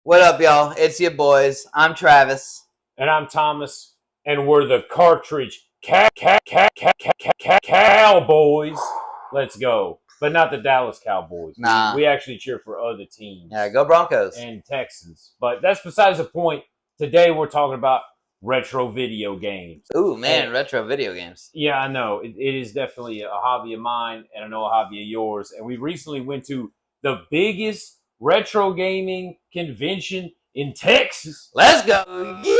What up, y'all? It's your boys. I'm Travis. And I'm Thomas, and we're the Cartridge Cowboys. Let's go. But not the Dallas Cowboys. Nah. We actually cheer for other teams. Yeah, go Broncos. And Texans. But that's besides the point. Today we're talking about retro video games. Ooh, man, retro video games. Yeah, I know. It is definitely a hobby of mine, and I know a hobby of yours. And we recently went to the biggest retro gaming convention in Texas. Let's go. Yeah!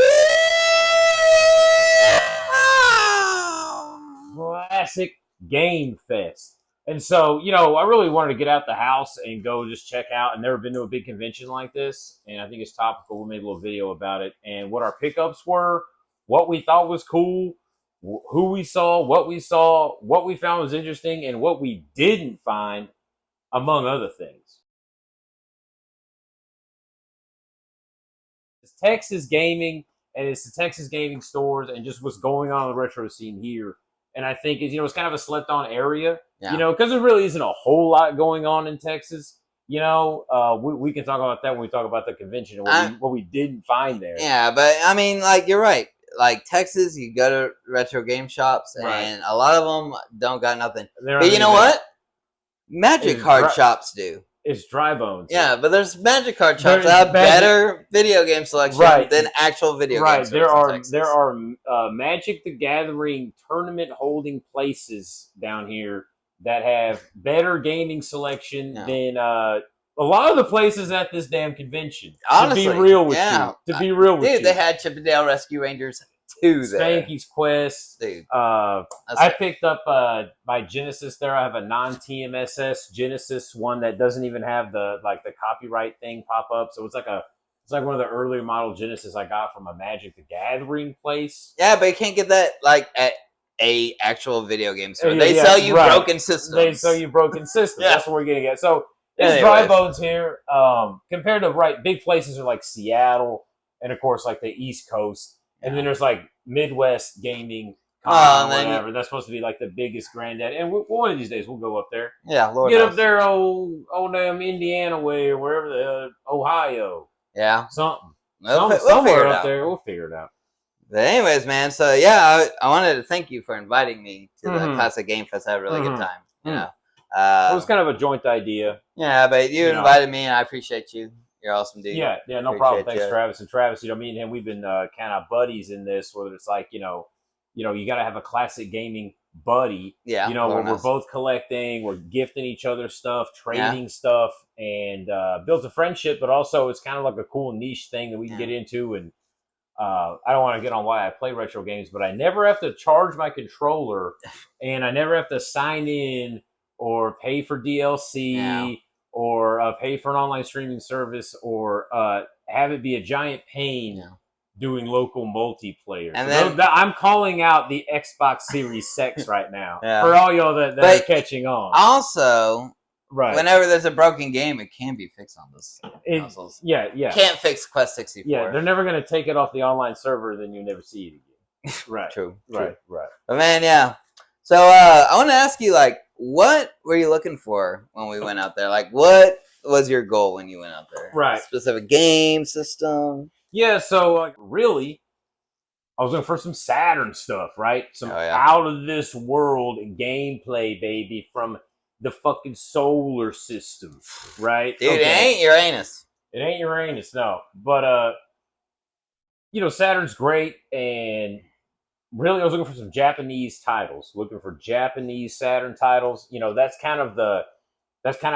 Classic Game Fest. And so, I really wanted to get out the house and go just check out. I've never been to a big convention like this, and I think it's topical. We made a little video about it and what our pickups were, what we thought was cool, who we saw, what we found was interesting, and what we didn't find, among other things. It's Texas gaming, and it's the Texas gaming stores, and just what's going on in the retro scene here. And I think it's kind of a slept on area, because there really isn't a whole lot going on in Texas. We can talk about that when we talk about the convention and what we didn't find there. Yeah, but I mean, like, you're right. Like, Texas, you go to retro game shops, and a lot of them don't got nothing. But you know what? Magic card shops do. It's dry bones. Yeah, but there's Magic card shops that have better video game selection than actual video games. There are Magic the Gathering tournament holding places down here that have better gaming selection than a lot of the places at this damn convention. Honestly, to be real with you, dude, they had Chippendale Rescue Rangers too there. Spanky's Quest, dude. I picked up my Genesis there. I have a non-TMSS Genesis one that doesn't even have the copyright thing pop up. So it's like one of the earlier model Genesis I got from a Magic the Gathering place. Yeah, but you can't get that at a actual video game store. They sell you broken systems. They sell you broken systems. That's what we're gonna get. So it's dry bones here. Compared to big places are like Seattle and of course like the East Coast. And then there's like Midwest gaming, whatever. That's supposed to be like the biggest granddad. And one of these days we'll go up there. Yeah, Lord get knows. Up there, old damn Indiana way or wherever the Ohio. Yeah, something. Somewhere up there. We'll figure it out. But anyways, man. So yeah, I wanted to thank you for inviting me to the Classic Game Fest. I had a really good time. It was kind of a joint idea. Yeah, but you invited me, and I appreciate you. You're awesome, dude. Yeah, no problem. Thanks, Travis. And Travis, me and him, we've been kind of buddies in this. Whether it's like, you got to have a classic gaming buddy. Yeah, where we're both collecting, we're gifting each other stuff, trading stuff, and builds a friendship. But also, it's kind of like a cool niche thing that we can get into. And I don't want to get on why I play retro games, but I never have to charge my controller, and I never have to sign in or pay for DLC. Yeah. Or pay for an online streaming service, or have it be a giant pain doing local multiplayer. And then I'm calling out the Xbox Series X right now for all y'all that are catching on. Also, whenever there's a broken game, it can be fixed on those consoles. Yeah. Can't fix Quest 64. Yeah, they're never going to take it off the online server, then you never see it again. Right. True. Right. But man, yeah. So I want to ask you, what were you looking for when we went out there? Like, what was your goal when you went out there? Right. Specific game system? Yeah, so really, I was looking for some Saturn stuff, right? Some out of this world gameplay, baby, from the fucking solar system, right? Dude, it ain't Uranus. It ain't Uranus, no. But, Saturn's great, and really, I was looking for some Japanese titles. Looking for Japanese Saturn titles. That's kind of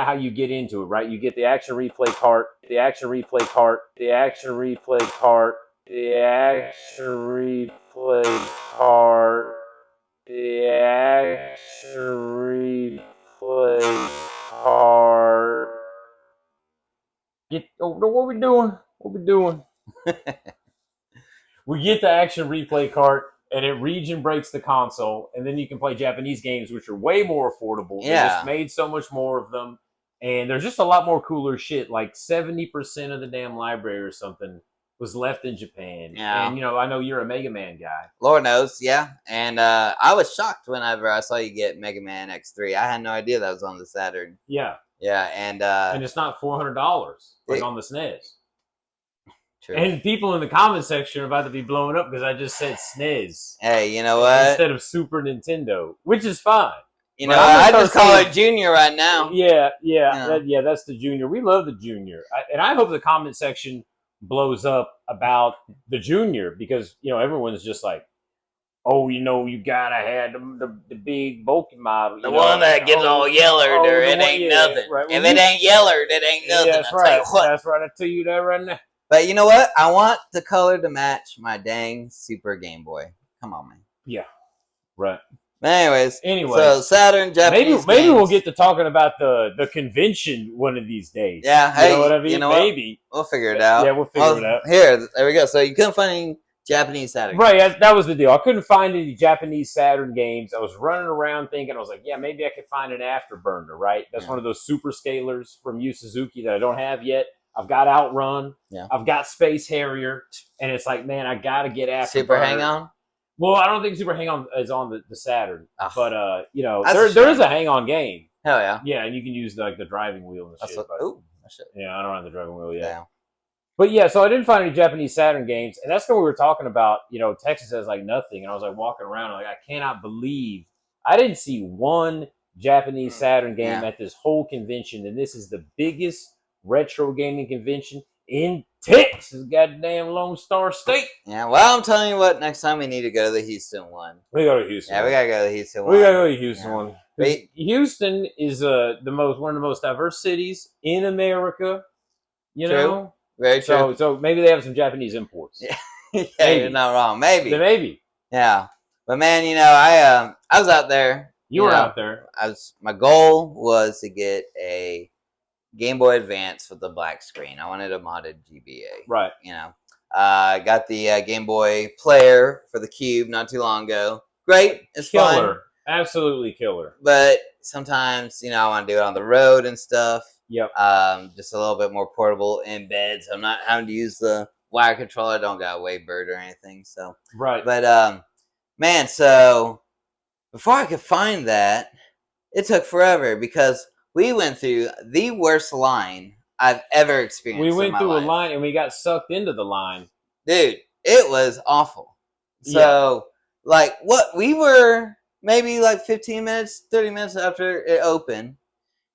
how you get into it, right? You get the action replay cart, the action replay cart, the action replay cart, the action replay cart, the action replay cart. What we doing? What we doing? We get the action replay cart. And it region breaks the console, and then you can play Japanese games, which are way more affordable. Yeah. They just made so much more of them, and there's just a lot more cooler shit. Like 70% of the damn library or something was left in Japan. Yeah. And, I know you're a Mega Man guy. Lord knows, yeah. And I was shocked whenever I saw you get Mega Man X3. I had no idea that was on the Saturn. Yeah. Yeah, and it's not $400 on the SNES. True. And people in the comment section are about to be blowing up because I just said SNES. Hey, you know what? Instead of Super Nintendo, which is fine. You know, I just call it Junior right now. Yeah, that's the Junior. We love the Junior, and I hope the comment section blows up about the Junior because everyone's just like, oh, you gotta have the big bulky model, the one that gets all yellered, or it ain't nothing. Right. If it ain't yellered, it ain't nothing. Yeah, that's right. That's right. I tell you that right now. But you know what? I want the color to match my dang Super Game Boy. Come on, man. Yeah. Right. Anyway, so Saturn, Japanese maybe games. we'll get to talking about the convention one of these days. Yeah, hey, you know what I mean? Maybe we'll figure it out. Yeah, we'll figure it out. There we go. So you couldn't find any Japanese Saturn. Right, games. That was the deal. I couldn't find any Japanese Saturn games. I was running around thinking, I was like, yeah, maybe I could find an Afterburner. Right, that's one of those super scalers from Yu Suzuki that I don't have yet. I've got Outrun. Yeah. I've got Space Harrier, and it's like, man, I gotta get Afterburner. Super Hang On. Well, I don't think Super Hang On is on the Saturn, but there is a Hang On game. Hell yeah! Yeah, and you can use the driving wheel and shit. Yeah, I don't have the driving wheel yet. Yeah. But yeah, so I didn't find any Japanese Saturn games, and that's what we were talking about. Texas has like nothing, and I was like walking around, like I cannot believe I didn't see one Japanese Saturn game at this whole convention, and this is the biggest retro gaming convention in Texas, goddamn Lone Star State. Yeah, well, I'm telling you what, next time we need to go to the Houston one. We go to Houston. Yeah, we gotta go to the Houston one. We gotta go to the Houston one. Houston is one of the most diverse cities in America. You know, very true. So maybe they have some Japanese imports. Yeah, you're not wrong. Maybe. Yeah, but man, I was out there. You were out there. My goal was to get a Game Boy Advance with the black screen. I wanted a modded GBA. Right. I got the Game Boy Player for the Cube not too long ago. Great. It's killer. Fun. Absolutely killer. But sometimes, I want to do it on the road and stuff. Yep. Just a little bit more portable in bed. So I'm not having to use the wire controller. I don't got a Wavebird or anything. So. Right. But, man, so before I could find that, it took forever because we went through the worst line I've ever experienced. We went through a line and we got sucked into the line. Dude, it was awful. So, we were maybe 15 minutes, 30 minutes after it opened.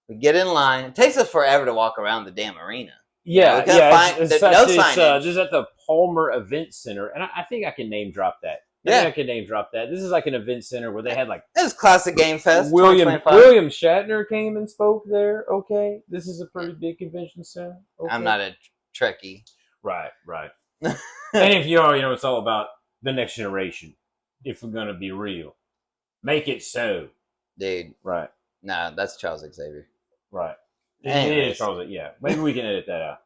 We get in line. It takes us forever to walk around the damn arena. Yeah, no signage. This is at the Palmer Event Center, and I think I can name drop that. I can name drop that. This is like an event center where they had it was Classic Game Fest. William Shatner came and spoke there. Okay, this is a pretty big convention center. Okay. I'm not a Trekkie. Right. And if you are, it's all about the next generation. If we're gonna be real, make it so, dude. Right. No, that's Charles Xavier. Right. It is Charles. Yeah. Maybe we can edit that out.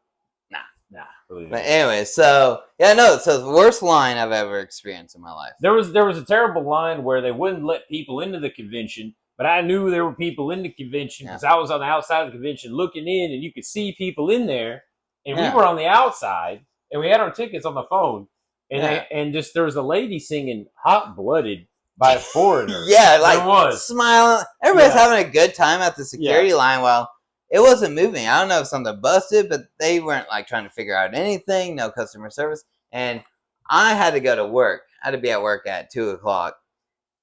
Nah. But anyway, so the worst line I've ever experienced in my life. There was a terrible line where they wouldn't let people into the convention, but I knew there were people in the convention because I was on the outside of the convention looking in, and you could see people in there, and we were on the outside, and we had our tickets on the phone, and there was a lady singing "Hot Blooded" by a foreigner. Smiling. Everybody's having a good time at the security line while it wasn't moving. I don't know if something busted, but they weren't trying to figure out anything. No customer service. And I had to go to work. I had to be at work at 2:00.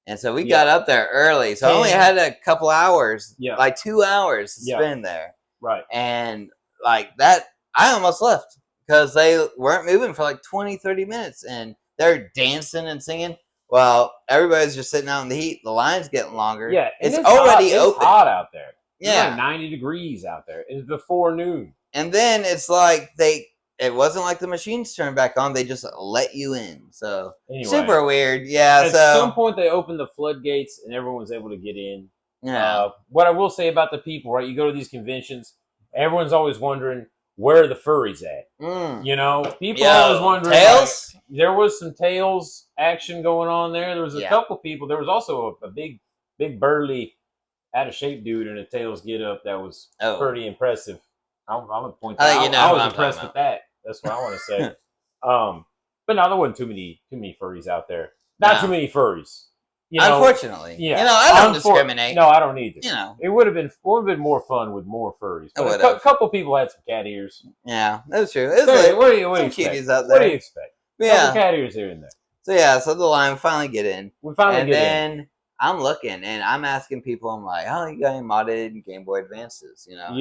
And so we got up there early. So I only had a couple hours, 2 hours to spend there. Right. And that, I almost left because they weren't moving for 20, 30 minutes. And they're dancing and singing. Well, everybody's just sitting out in the heat. The line's getting longer. Yeah. It's already open. It's hot out there. Yeah. It's 90 degrees out there. It's before noon. And then it's it wasn't like the machines turned back on. They just let you in. So super weird. Yeah. At some point they opened the floodgates and everyone was able to get in. Yeah. What I will say about the people, right? You go to these conventions, everyone's always wondering where are the furries at. People are always wondering. Tails? There was some Tails action going on there. There was a couple people. There was also a big burly, out of shape dude in a Tails get up that was pretty impressive. I'm gonna point that out. I was impressed with that. That's what I want to say. But no, there wasn't too many furries out there. Not too many furries. Unfortunately, yeah. I don't discriminate. No, I don't either. It would have been more fun with more furries. But a couple people had some cat ears. Yeah, that's true. It's what do you cuties out there. What do you expect? Yeah, cat ears here and there. So the line we finally get in. And then I'm looking and I'm asking people. I'm like, oh, you got any modded Game Boy Advances? Yeah,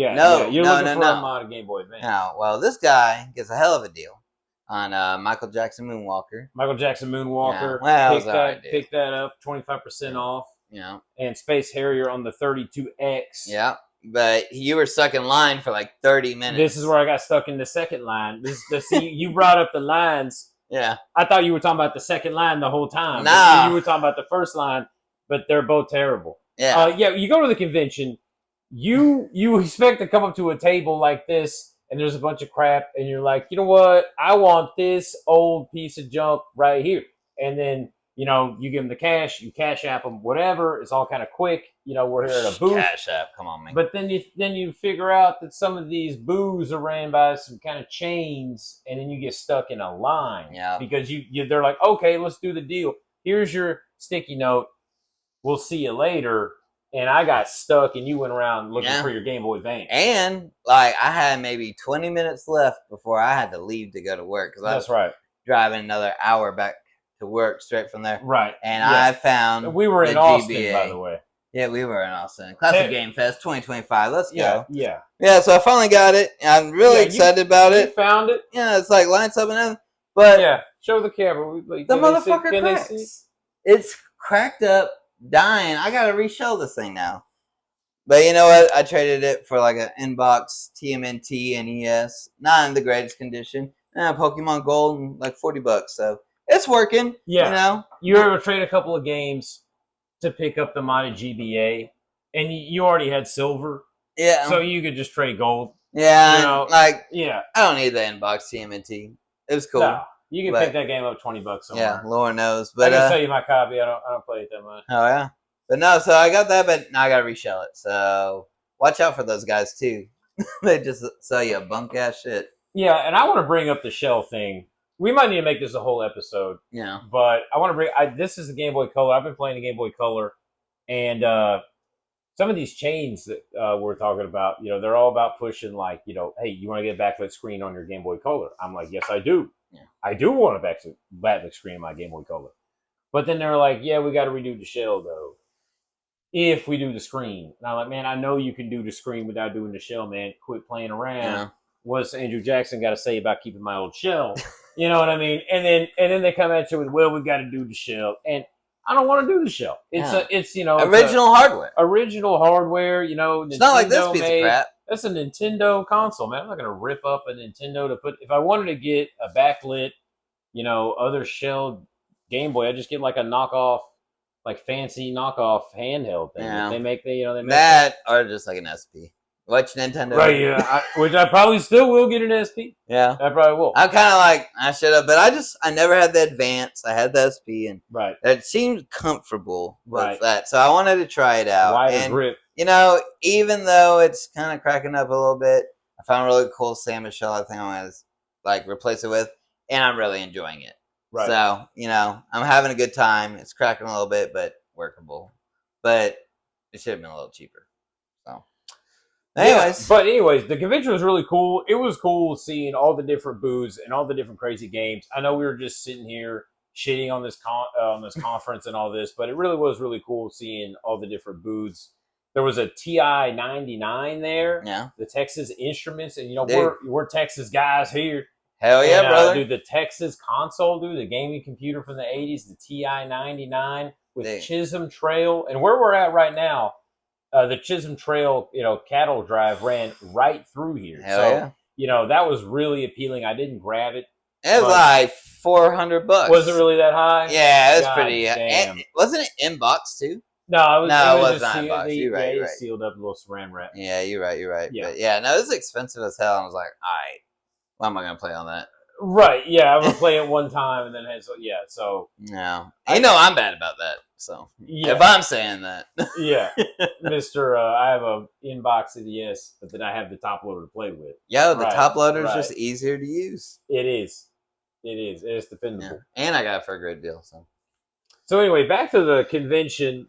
you're looking for a modded Game Boy Advance. No, well, this guy gets a hell of a deal on Michael Jackson Moonwalker. Yeah. Well, pick that up, 25% off. Yeah. And Space Harrier on the 32X. Yeah. But you were stuck in line for like 30 minutes. This is where I got stuck in the second line. See, you brought up the lines. Yeah. I thought you were talking about the second line the whole time. Nah. You were talking about the first line, but they're both terrible. Yeah. You go to the convention, you expect to come up to a table like this, and there's a bunch of crap, and you're like, you know what? I want this old piece of junk right here. And then, you give them the cash, you cash app them, whatever. It's all kind of quick. We're here at a booth. Cash app, come on, man. But then you figure out that some of these booths are ran by some kind of chains, and then you get stuck in a line. Yeah. Because they're like, okay, let's do the deal. Here's your sticky note. We'll see you later. And I got stuck, and you went around looking for your Game Boy Advance. And I had maybe 20 minutes left before I had to leave to go to work because I was driving another hour back to work straight from there. Right. And I found we were in Austin, by the way. Yeah, we were in Austin. Classic Game Fest 2025. Let's go. Yeah. Yeah. So I finally got it. I'm really excited about it. You found it. Yeah, it's like lines up and everything. But show the camera. The motherfucker cracks. It's cracked up. Dying. I gotta reshell this thing now. But you know what? I traded it for like an inbox TMNT NES. Not in the greatest condition. Pokemon Gold and like $40. So it's working. Yeah. You ever trade a couple of games to pick up the modded GBA, and you already had silver? Yeah. So you could just trade gold. Yeah. I don't need the inbox TMNT. It was cool. No. You can pick that game up $20 somewhere. Yeah, Lord knows. But I can sell you my copy. I don't play it that much. Oh yeah, but no. So I got that, but now I gotta reshell it. So watch out for those guys too. They just sell you a bunk ass shit. Yeah, and I want to bring up the shell thing. We might need to make this a whole episode. Yeah. But I want to bring. This is the Game Boy Color. I've been playing the Game Boy Color, and some of these chains that we're talking about, they're all about pushing like, hey, you want to get a backlit screen on your Game Boy Color? I'm like, yes, I do. Yeah. I do want a backlit screen on my Game Boy Color. But then they're like, yeah, we got to redo the shell, though, if we do the screen. And I'm like, man, I know you can do the screen without doing the shell, man. Quit playing around. Yeah. What's Andrew Jackson got to say about keeping my old shell? You know what I mean? And then they come at you with, well, we got to do the shell. And I don't want to do the shell. It's original hardware. Original hardware, It's not like this piece of crap. That's a Nintendo console, man. I'm not going to rip up a Nintendo to put... If I wanted to get a backlit, other shelled Game Boy, I'd just get like a knockoff, like fancy knockoff handheld thing. Yeah. They make that or just like an SP. Watch Nintendo. Right, yeah. Which I probably still will get an SP. Yeah. I probably will. I'm kind of like, I should have, but I never had the Advance. I had the SP, and it seemed comfortable with that. So I wanted to try it out. Wide as grip. Even though it's kind of cracking up a little bit, I found a really cool Samus shell. I think I'm going to replace it with, and I'm really enjoying it. Right. So, I'm having a good time. It's cracking a little bit, but workable. But it should have been a little cheaper. So, anyways, the convention was really cool. It was cool seeing all the different booths and all the different crazy games. I know we were just sitting here shitting on this conference and all this, but it really was really cool seeing all the different booths. There was a TI 99 there. Yeah. The Texas Instruments, and we're Texas guys here. Hell yeah, brother. Dude, the Texas console, the gaming computer from the 80s, the TI 99 with Chisholm Trail. And where we're at right now, the Chisholm Trail, cattle drive ran right through here. Hell yeah. That was really appealing. I didn't grab it. It was like $400. Was it really that high? Yeah, it was pretty. And wasn't it in box too? No, it was not in box. You're right. Sealed up, a little saran wrap. Yeah, you're right. Yeah. But it was expensive as hell. I was like, all right, why am I gonna play on that? Right. Yeah, I'm gonna play it one time and then so. No, I'm bad about that. So if I'm saying that, yeah, Mister, I have a inbox NES, but then I have the top loader to play with. Yo, the top loader is just easier to use. It is. It's dependable, and I got it for a great deal. So So anyway, back to the convention.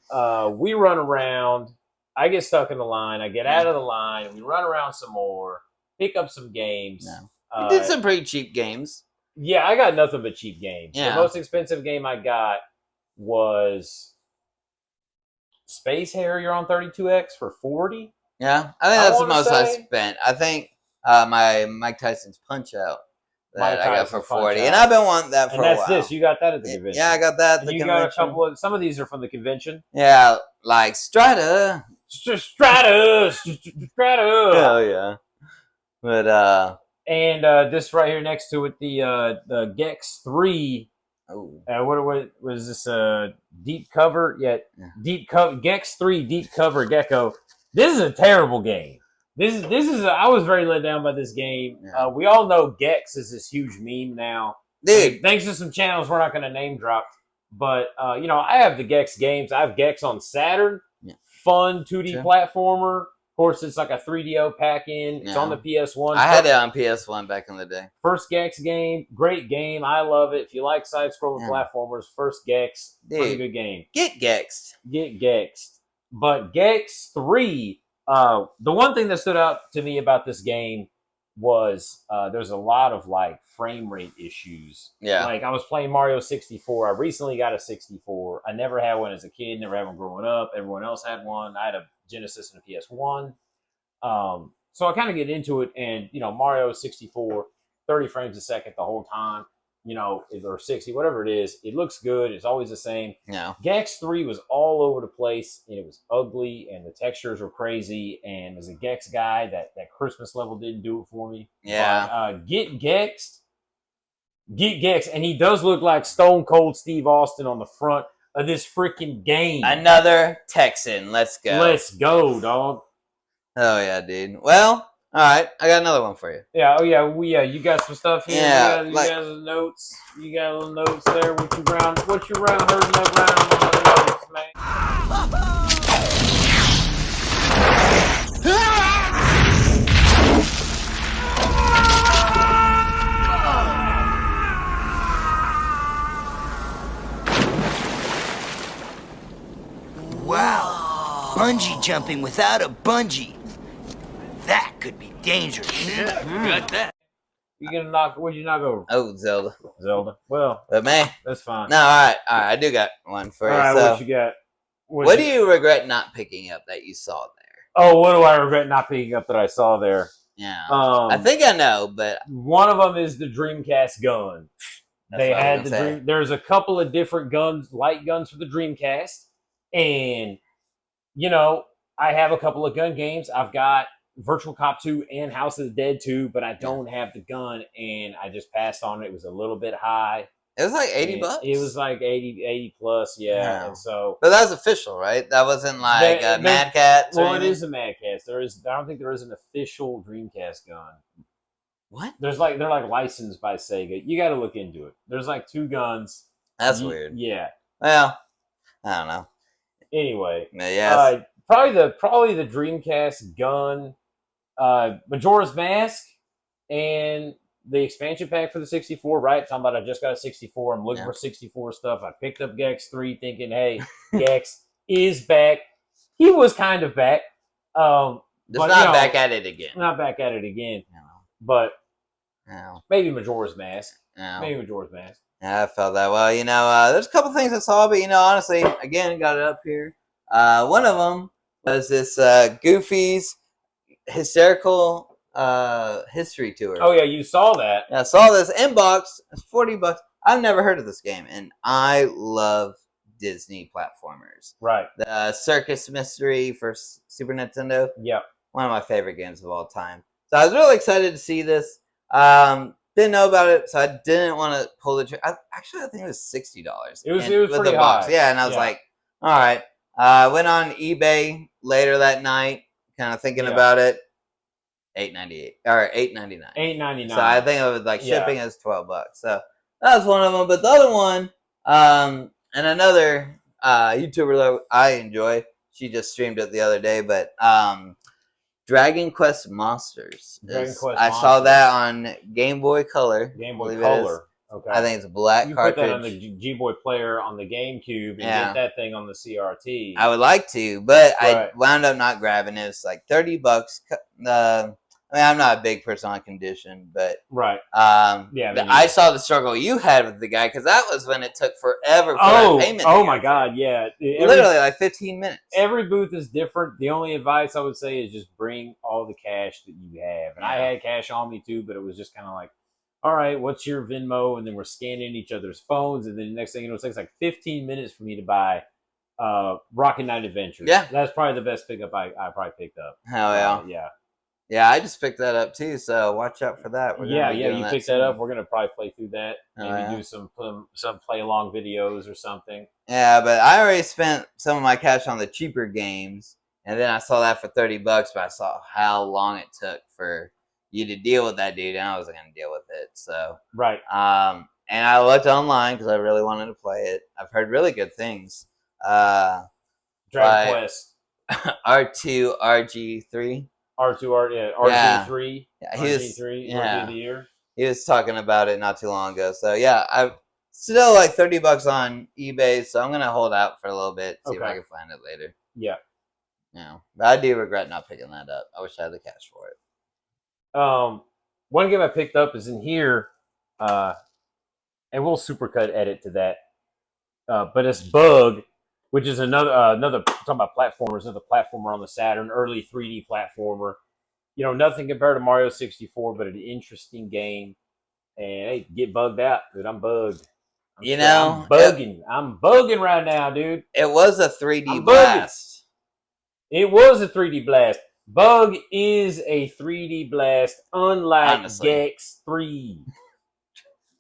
We run around. I get stuck in the line. I get out of the line. We run around some more. Pick up some games. No. You did some pretty cheap games. Yeah, I got nothing but cheap games. Yeah. The most expensive game I got was Space Harrier on 32X for $40. Yeah, I think that's the most I spent. I think my Mike Tyson's Punch Out that I got for $40, and I've been wanting that for a while. And that's this. You got that at the convention. Yeah, I got that at the convention. You got a couple of. Some of these are from the convention. Yeah, like Strata. Strata. Hell yeah. But and this right here next to it, the Gex 3. Oh. What was this? Deep cover? Yeah. Deep cover. Gex 3 deep cover gecko. This is a terrible game. This is. I was very let down by this game. Yeah. We all know Gex is this huge meme now. Dude. I mean, thanks to some channels we're not going to name drop. But, I have the Gex games. I have Gex on Saturn. Yeah. Fun 2D platformer. Of course, it's like a 3DO pack-in. It's on the PS1. I had it on PS1 back in the day. First Gex game. Great game. I love it. If you like side-scrolling platformers, first Gex. Pretty good game. Get Gexed. Get Gexed. But Gex 3, the one thing that stood out to me about this game was there's a lot of like frame rate issues. Yeah. Like I was playing Mario 64. I recently got a 64. I never had one as a kid, never had one growing up. Everyone else had one. I had a Genesis and a PS1. So I kind of get into it, and Mario 64, 30 frames a second the whole time. Or 60, whatever it is, it looks good. It's always the same. Yeah. Gex 3 was all over the place, and it was ugly, and the textures were crazy. And as a Gex guy, that Christmas level didn't do it for me. Yeah. But, Get Gexed, and he does look like Stone Cold Steve Austin on the front of this freaking game. Another Texan. Let's go. Let's go, dog. Oh yeah, dude. Well. All right, I got another one for you. Yeah, you got some stuff here. Yeah, you got some notes. You got little notes there. What you round herding up round notes, man? Wow, bungee jumping without a bungee. That could be dangerous. Yeah, got that. What'd you knock over? Oh, Zelda. Well, but man, that's fine. No, all right. I do got one for you. All right, so, what you got? What do you regret not picking up that you saw there? Oh, what do I regret not picking up that I saw there? Yeah, I think I know, but one of them is the Dreamcast gun. They had There's a couple of different guns, light guns for the Dreamcast, and I have a couple of gun games. I've got Virtual Cop 2 and House of the Dead 2, but I don't have the gun, and I just passed on it. It was a little bit high. It was like $80. It was like 80 plus, yeah. And so, but that was official, right? That wasn't like Mad Catz. Well, it is a Mad Catz. I don't think there is an official Dreamcast gun. What? They're like licensed by Sega. You got to look into it. There's like 2 guns. That's weird. Yeah. Well, I don't know. Anyway, yes. Probably the Dreamcast gun. Majora's Mask and the expansion pack for the 64, right? Talking about I just got a 64. I'm looking for 64 stuff. I picked up Gex 3 thinking, hey, Gex is back. He was kind of back. Just not back at it again. Not back at it again. No. But no. Maybe Majora's Mask. No. Maybe Majora's Mask. Yeah, I felt that. Well, there's a couple things I saw, but honestly, again, got it up here. One of them was this Goofy's hysterical history tour. Oh yeah, you saw that. Yeah, I saw this inbox. It's $40. I've never heard of this game, and I love Disney platformers. Right. The Circus Mystery for Super Nintendo. Yep. One of my favorite games of all time. So I was really excited to see this. Didn't know about it, so I didn't want to pull the trigger. I think it was $60. It was with pretty the box. high. Yeah, and I was like, all right. Went on eBay later that night, kind of thinking about it. $8.98 or $8.99. $8.99. So I think it was like shipping is $12. So that was one of them. But the other one, and another YouTuber that I enjoy, she just streamed it the other day. But Dragon Quest Monsters. I saw that on Game Boy Color. Game Boy Color. Okay. I think it's a black you cartridge. put that on the G-Boy player on the GameCube and get that thing on the CRT. I would like to, but Right. I wound up not grabbing it. It's like $30. I mean, I'm not a big person on condition, but right. I saw the struggle you had with the guy because that was when it took forever for that payment. Oh my God, yeah, literally like 15 minutes. Every booth is different. The only advice I would say is just bring all the cash that you have, and I had cash on me too, but it was just kind of like, all right, what's your Venmo? And then we're scanning each other's phones, and then the next thing you know, it takes like 15 minutes for me to buy Rocket Knight Adventures. Yeah, that's probably the best pickup I probably picked up. Hell yeah, yeah. I just picked that up too, so watch out for that. You picked that up. We're gonna probably play through that, maybe do some play along videos or something. Yeah, but I already spent some of my cash on the cheaper games, and then I saw that for $30. But I saw how long it took for you to deal with that dude, and I wasn't gonna deal with it. So right. And I looked online because I really wanted to play it. I've heard really good things. Dragon Quest R2 RG3. RG3. Yeah, RG3 Rookie of the Year. He was talking about it not too long ago. So yeah, I still like $30 on eBay, so I'm gonna hold out for a little bit, see if I can find it later. Yeah. But I do regret not picking that up. I wish I had the cash for it. One game I picked up is in here, and we'll supercut edit to that. But it's Bug, which is another talking about platformers, another platformer on the Saturn, early 3D platformer. You know, nothing compared to Mario 64, but an interesting game. And hey, get bugged out, dude. I'm bugged. I'm bugging. I'm bugging right now, dude. It was a 3D blast. It was a 3D blast. Bug is a 3D blast, unlike Gex 3.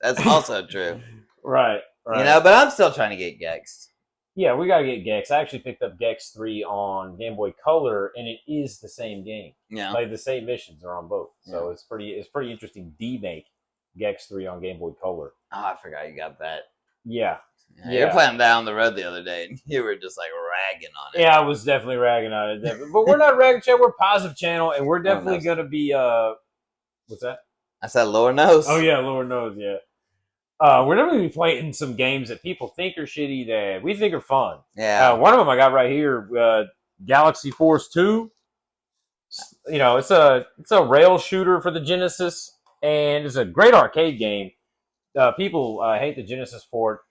That's also true. Right. You know, but I'm still trying to get Gex. Yeah, we gotta get Gex. I actually picked up Gex 3 on Game Boy Color, and it is the same game. Yeah, like the same missions are on both. So it's pretty interesting. D-make Gex 3 on Game Boy Color. Oh, I forgot you got that. Yeah. You were playing down the road the other day, and you were just like ragging on it. Yeah, I was definitely ragging on it. But we're not ragging channel. We're positive channel, and we're definitely gonna be. What's that? I said Lord knows. Oh yeah, Lord knows. Yeah. We're definitely playing some games that people think are shitty that we think are fun. Yeah. One of them I got right here, Galaxy Force 2. You know, it's a rail shooter for the Genesis, and it's a great arcade game. People hate the Genesis port.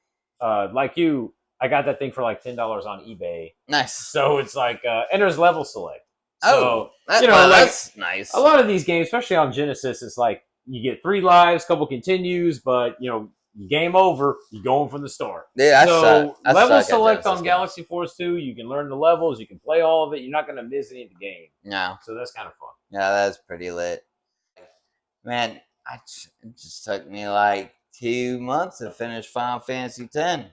Like you, I got that thing for like $10 on eBay. Nice. So it's like, and there's level select. So, that's nice. A lot of these games, especially on Genesis, it's like you get 3 lives, couple continues, but game over, you're going from the start. Yeah, so level select on Galaxy Force 2, you can learn the levels, you can play all of it, you're not going to miss any of the game. No. So that's kind of fun. Yeah, that's pretty lit. Man, it just took me like 2 months to finish Final Fantasy X.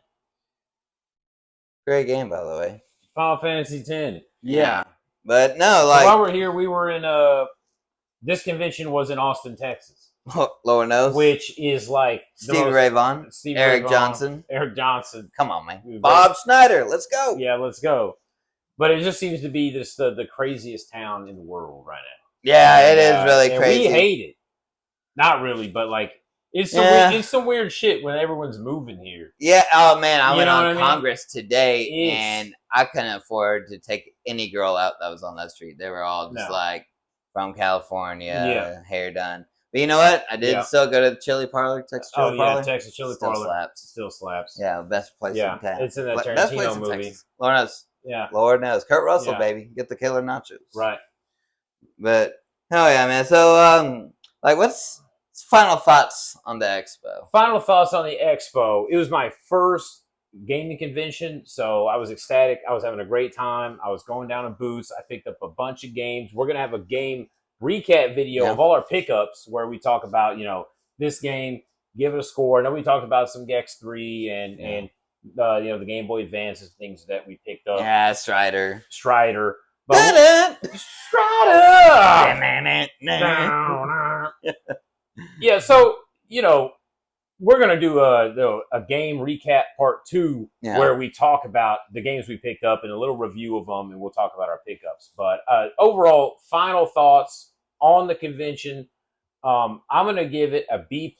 Great game, by the way. Final Fantasy X. Yeah. But no, like... So while we're here, we were in this convention was in Austin, Texas. Lower Nose. Which is like... Stevie Ray Vaughan. Eric Johnson. Eric Johnson. Come on, man. Bob Schneider. Let's go. Yeah, let's go. But it just seems to be the craziest town in the world right now. Yeah, it is really crazy. We hate it. Not really, but like... It's some weird shit when everyone's moving here. Yeah. Oh man, I went on Congress today, and I couldn't afford to take any girl out that was on that street. They were all just like from California, hair done. But you know what? I did still go to the Chili Parlor, Texas Chili Parlor. Texas Chili Parlor. Still slaps. Yeah, best place in town. It's in that Tarantino movie. Texas. Lord knows. Yeah. Lord knows. Kurt Russell, baby. Get the killer nachos. Right. But hell yeah, man. So like what's final thoughts on the expo? Final thoughts on the expo. It was my first gaming convention, so I was ecstatic. I was having a great time. I was going down to booths. I picked up a bunch of games. We're going to have a game recap video of all our pickups where we talk about, this game, give it a score. And then we talked about some Gex 3 and the Game Boy Advances, things that we picked up. Yeah, Strider. But yeah, so, we're going to do a game recap part 2 where we talk about the games we picked up and a little review of them, and we'll talk about our pickups. But overall, final thoughts on the convention. I'm going to give it a B+.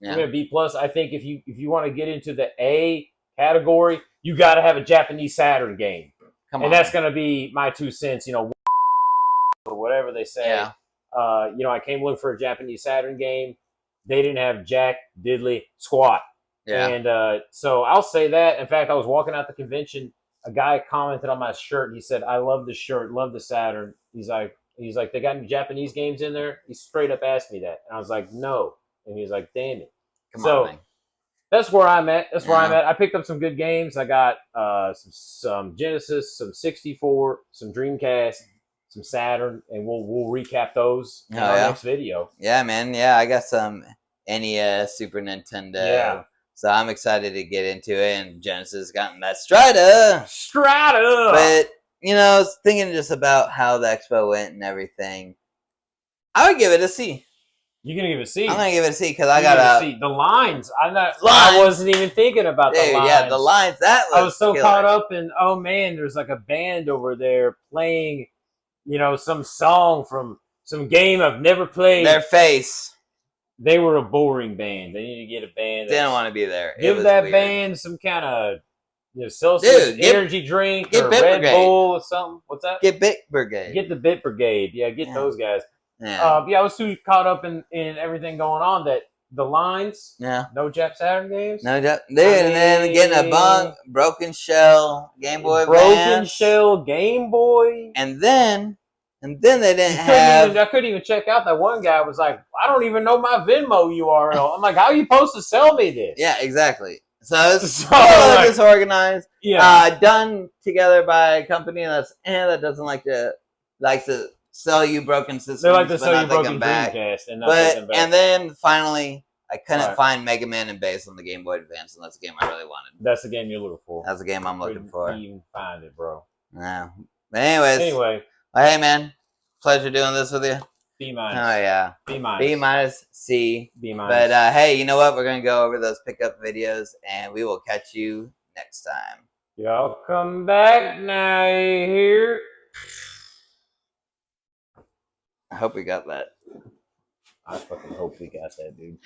Give me a B plus. I think if you want to get into the A category, you got to have a Japanese Saturn game, and that's going to be my 2 cents. Or whatever they say. Yeah. I came looking for a Japanese Saturn game. They didn't have jack, diddly, squat. Yeah. And so I'll say that. In fact, I was walking out the convention. A guy commented on my shirt. He said, "I love the shirt, love the Saturn." He's like, "They got any Japanese games in there?" He straight up asked me that, and I was like, "No." And he's like, "Damn it." Come on, man. That's where I'm at. I picked up some good games. I got some Genesis, some 64, some Dreamcast, some Saturn, and we'll recap those in our next video. Yeah, man. Yeah, I got some NES, Super Nintendo. Yeah. So I'm excited to get into it. And Genesis gotten that Strata. But, I was thinking just about how the expo went and everything. I would give it a C. You're going to give it a C? I'm going to give it a C because I got the lines. I wasn't even thinking about the lines. Yeah, the lines. I was so caught up in, oh, man, there's like a band over there playing, some song from some game I've never played. Their face. They were a boring band. They need to get a band. Didn't want to be there. Give that weird band some kind of Celsius energy drink or Red Bull or something. What's that? Get Bit Brigade. Get the Bit Brigade. Yeah, get those guys. Yeah. I was too caught up in everything going on that the lines. Yeah. No Jap Saturn games. No Jap. And then getting a broken shell Game Boy. Broken shell Game Boy. And then they didn't have. I couldn't even check out. That one guy was like, "I don't even know my Venmo URL." I'm like, "How are you supposed to sell me this?" Yeah, exactly. So it's disorganized. Yeah. Done together by a company that doesn't like to sell you broken systems. They like to sell you broken Dreamcast and then finally, I couldn't find Mega Man and Bass on the Game Boy Advance, and that's the game I really wanted. That's the game you're looking for. That's the game I'm looking for. Couldn't even find it, bro. No. But anyway. Well, hey, man. Pleasure doing this with you. B minus. Oh, yeah. B minus. B minus, C. B minus. But, hey, you know what? We're going to go over those pickup videos, and we will catch you next time. Y'all come back now, here. I hope we got that. I fucking hope we got that, dude.